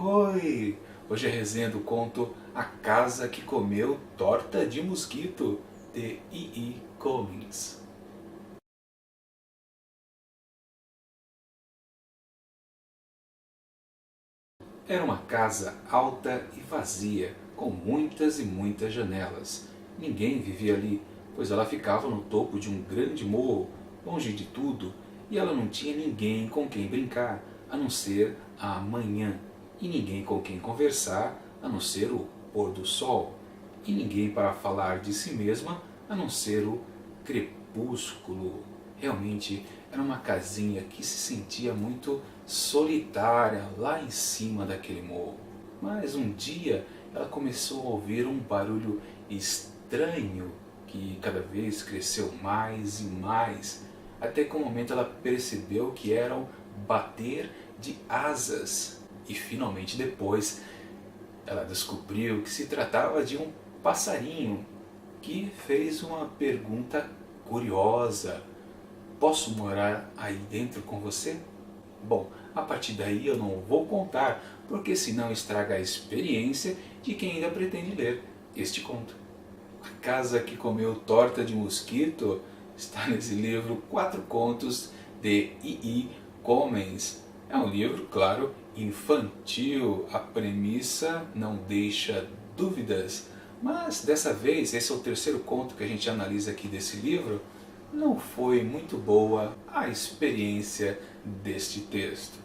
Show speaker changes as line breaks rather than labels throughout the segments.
Oi! Hoje é a resenha do conto A Casa que Comeu Torta de Mosquito, de E.E. Cummings. Era uma casa alta e vazia, com muitas e muitas janelas. Ninguém vivia ali, pois ela ficava no topo de um grande morro, longe de tudo, e ela não tinha ninguém com quem brincar, a não ser a manhã, e ninguém com quem conversar, a não ser o pôr do sol, e ninguém para falar de si mesma, a não ser o crepúsculo. Realmente era uma casinha que se sentia muito solitária lá em cima daquele morro. Mas um dia ela começou a ouvir um barulho estranho que cada vez cresceu mais e mais, até que um momento ela percebeu que era o bater de asas. E finalmente depois ela descobriu que se tratava de um passarinho que fez uma pergunta curiosa: posso morar aí dentro com você? Bom, a partir daí eu não vou contar, porque senão estraga a experiência de quem ainda pretende ler este conto. A Casa que Comeu Torta de Mosquito está nesse livro Quatro Contos de E.E. Cummings. É um livro, claro, infantil, a premissa não deixa dúvidas, mas dessa vez, esse é o terceiro conto que a gente analisa aqui desse livro, não foi muito boa a experiência deste texto.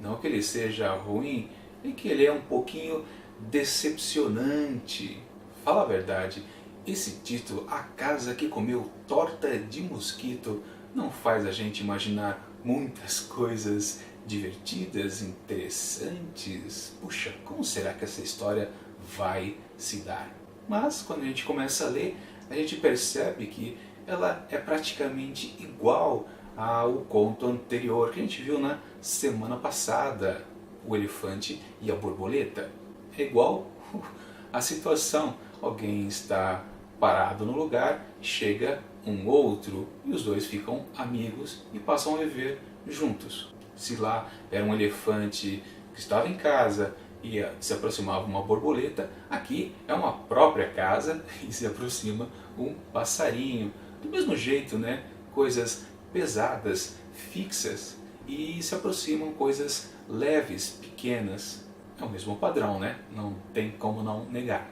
Não que ele seja ruim, é que ele é um pouquinho decepcionante. Fala a verdade, esse título, A Casa que Comeu Torta de Mosquito, não faz a gente imaginar muitas coisas divertidas, interessantes. Puxa, como será que essa história vai se dar? Mas quando a gente começa a ler, a gente percebe que ela é praticamente igual ao conto anterior que a gente viu na semana passada, O Elefante e a Borboleta. É igual a situação, alguém está parado no lugar, chega um outro e os dois ficam amigos e passam a viver juntos. Se lá era um elefante que estava em casa e se aproximava uma borboleta, aqui é uma própria casa e se aproxima um passarinho. Do mesmo jeito, né? Coisas pesadas, fixas, e se aproximam coisas leves, pequenas. É o mesmo padrão, né? Não tem como não negar.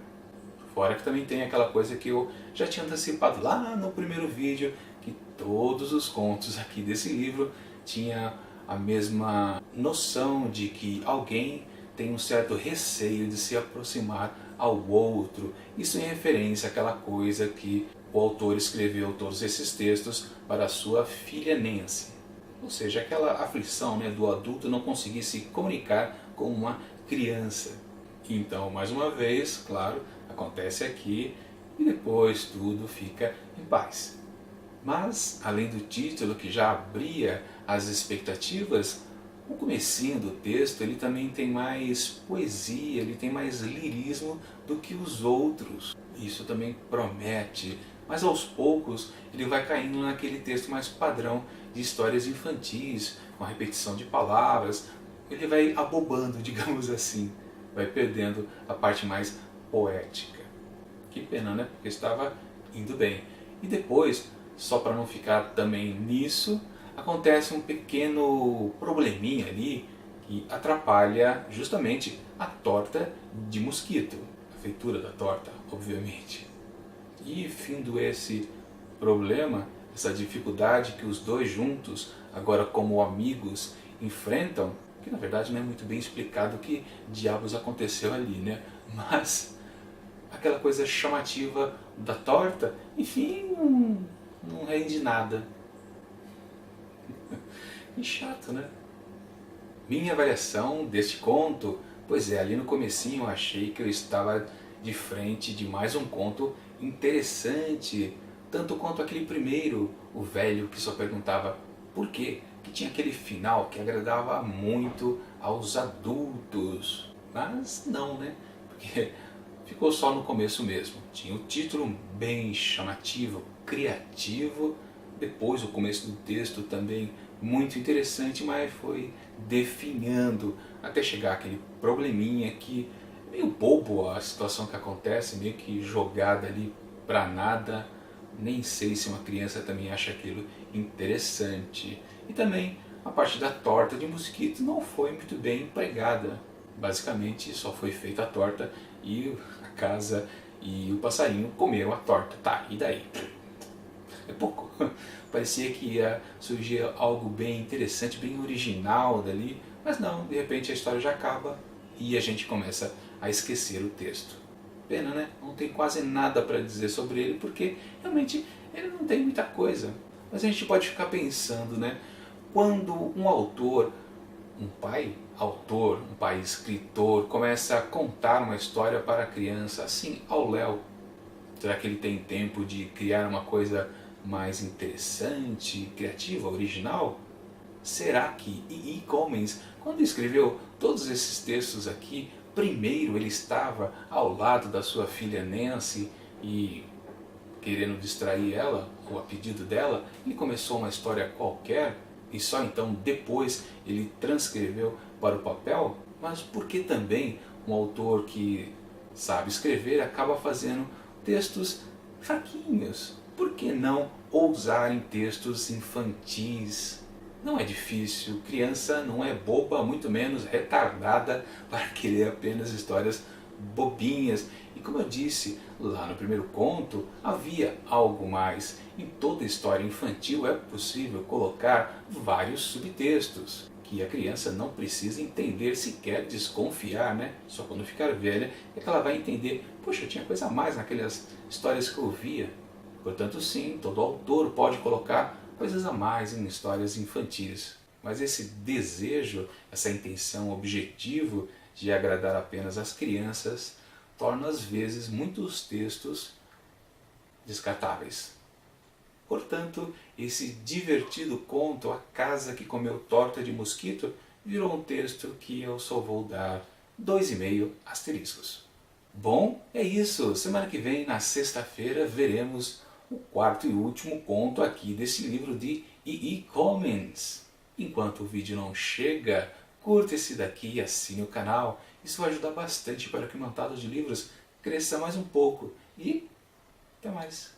Fora que também tem aquela coisa que eu já tinha antecipado lá no primeiro vídeo, que todos os contos aqui desse livro tinha a mesma noção de que alguém tem um certo receio de se aproximar ao outro. Isso em referência àquela coisa que o autor escreveu todos esses textos para a sua filha Nancy. Ou seja, aquela aflição, né, do adulto não conseguir se comunicar com uma criança. Então, mais uma vez, claro, acontece aqui e depois tudo fica em paz. Mas, além do título que já abria as expectativas, o comecinho do texto ele também tem mais poesia, ele tem mais lirismo do que os outros. Isso também promete, mas aos poucos ele vai caindo naquele texto mais padrão de histórias infantis, com a repetição de palavras. Ele vai abobando, digamos assim, vai perdendo a parte mais poética. Que pena, né? Porque estava indo bem. E depois, só para não ficar também nisso, acontece um pequeno probleminha ali que atrapalha justamente a torta de mosquito, a feitura da torta, obviamente. E findo esse problema, essa dificuldade que os dois juntos, agora como amigos, enfrentam, que na verdade não é muito bem explicado o que diabos aconteceu ali, né? Mas aquela coisa chamativa da torta, enfim, não rende nada. Que chato, né? Minha avaliação deste conto, pois é, ali no comecinho eu achei que eu estava de frente de mais um conto interessante, tanto quanto aquele primeiro, o velho que só perguntava por quê, que tinha aquele final que agradava muito aos adultos. Mas não, né? Porque ficou só no começo mesmo. Tinha o título bem chamativo, criativo, depois o começo do texto também muito interessante, mas foi definhando até chegar aquele probleminha que meio bobo a situação que acontece, meio que jogada ali pra nada. Nem sei se uma criança também acha aquilo interessante. E também a parte da torta de mosquito não foi muito bem empregada. Basicamente só foi feita a torta e a casa e o passarinho comeram a torta. Tá, e daí? É pouco. Parecia que ia surgir algo bem interessante, bem original dali, mas não, de repente a história já acaba e a gente começa a esquecer o texto. Pena, né? Não tem quase nada para dizer sobre ele, porque realmente ele não tem muita coisa. Mas a gente pode ficar pensando, né? Quando um autor, um pai autor, um pai escritor, começa a contar uma história para a criança, assim, ao léu, será que ele tem tempo de criar uma coisa mais interessante, criativa, original? Será que E.E. Cummings, quando escreveu todos esses textos aqui, primeiro ele estava ao lado da sua filha Nancy e, querendo distrair ela, ou a pedido dela, ele começou uma história qualquer e só então depois ele transcreveu para o papel? Mas por que também um autor que sabe escrever acaba fazendo textos fraquinhos? Por que não ousar em textos infantis? Não é difícil, criança não é boba, muito menos retardada para querer apenas histórias bobinhas. E como eu disse lá no primeiro conto, havia algo mais. Em toda história infantil é possível colocar vários subtextos que a criança não precisa entender, sequer desconfiar, né? Só quando ficar velha é que ela vai entender, poxa, tinha coisa a mais naquelas histórias que eu via. Portanto, sim, todo autor pode colocar coisas a mais em histórias infantis. Mas esse desejo, essa intenção, objetivo de agradar apenas as crianças, torna às vezes muitos textos descartáveis. Portanto, esse divertido conto, A Casa que Comeu Torta de Mosquito, virou um texto que eu só vou dar 2,5 asteriscos. Bom, é isso. Semana que vem, na sexta-feira, veremos o quarto e último conto aqui desse livro de E.E. Cummings. Enquanto o vídeo não chega, curta esse daqui e assine o canal. Isso vai ajudar bastante para que o Montado de Livros cresça mais um pouco. E até mais!